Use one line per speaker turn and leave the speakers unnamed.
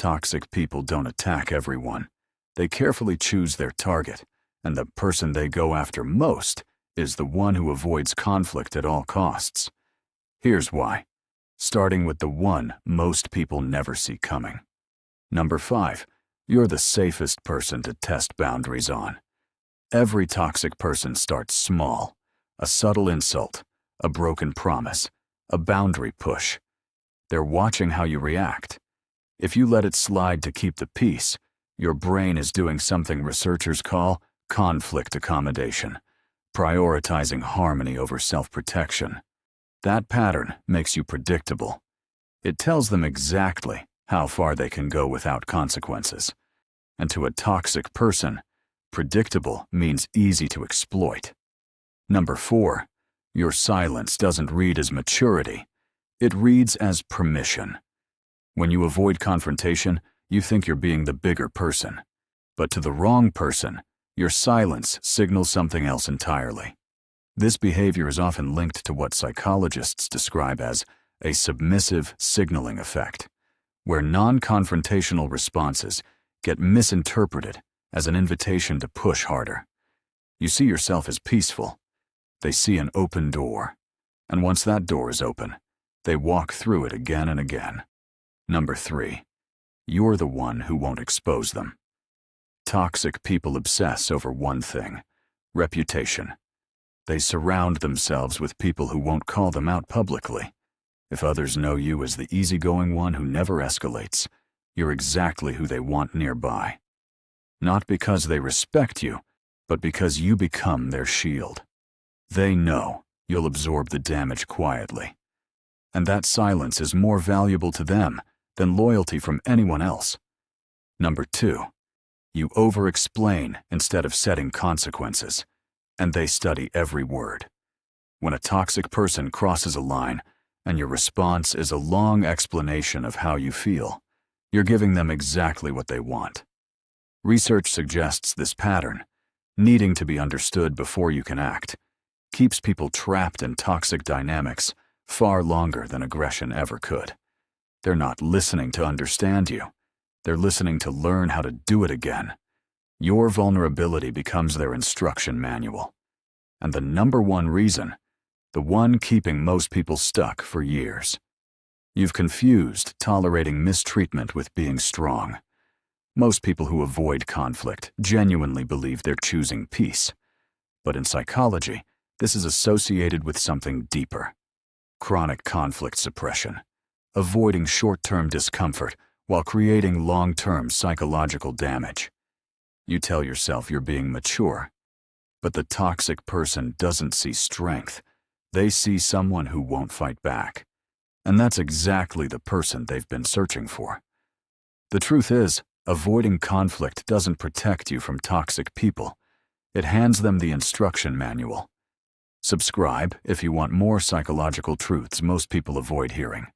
Toxic people don't attack everyone. They carefully choose their target, and the person they go after most is the one who avoids conflict at all costs. Here's why. Starting with the one most people never see coming. Number 5. You're the safest person to test boundaries on. Every toxic person starts small. A subtle insult, a broken promise, a boundary push. They're watching how you react. If you let it slide to keep the peace, your brain is doing something researchers call conflict accommodation, prioritizing harmony over self-protection. That pattern makes you predictable. It tells them exactly how far they can go without consequences. And to a toxic person, predictable means easy to exploit. Number 4. Your silence doesn't read as maturity. It reads as permission. When you avoid confrontation, you think you're being the bigger person. But to the wrong person, your silence signals something else entirely. This behavior is often linked to what psychologists describe as a submissive signaling effect, where non-confrontational responses get misinterpreted as an invitation to push harder. You see yourself as peaceful. They see an open door, and once that door is open, they walk through it again and again. Number 3. You're the one who won't expose them. Toxic people obsess over one thing: reputation. They surround themselves with people who won't call them out publicly. If others know you as the easygoing one who never escalates, you're exactly who they want nearby. Not because they respect you, but because you become their shield. They know you'll absorb the damage quietly. And that silence is more valuable to them than loyalty from anyone else. Number 2. You over-explain instead of setting consequences, and they study every word. When a toxic person crosses a line, and your response is a long explanation of how you feel, you're giving them exactly what they want. Research suggests this pattern, needing to be understood before you can act, keeps people trapped in toxic dynamics far longer than aggression ever could. They're not listening to understand you. They're listening to learn how to do it again. Your vulnerability becomes their instruction manual. And the number one reason, the one keeping most people stuck for years. You've confused tolerating mistreatment with being strong. Most people who avoid conflict genuinely believe they're choosing peace. But in psychology, this is associated with something deeper: chronic conflict suppression, avoiding short-term discomfort while creating long-term psychological damage. You tell yourself you're being mature, but the toxic person doesn't see strength. They see someone who won't fight back. And that's exactly the person they've been searching for. The truth is, avoiding conflict doesn't protect you from toxic people. It hands them the instruction manual. Subscribe if you want more psychological truths most people avoid hearing.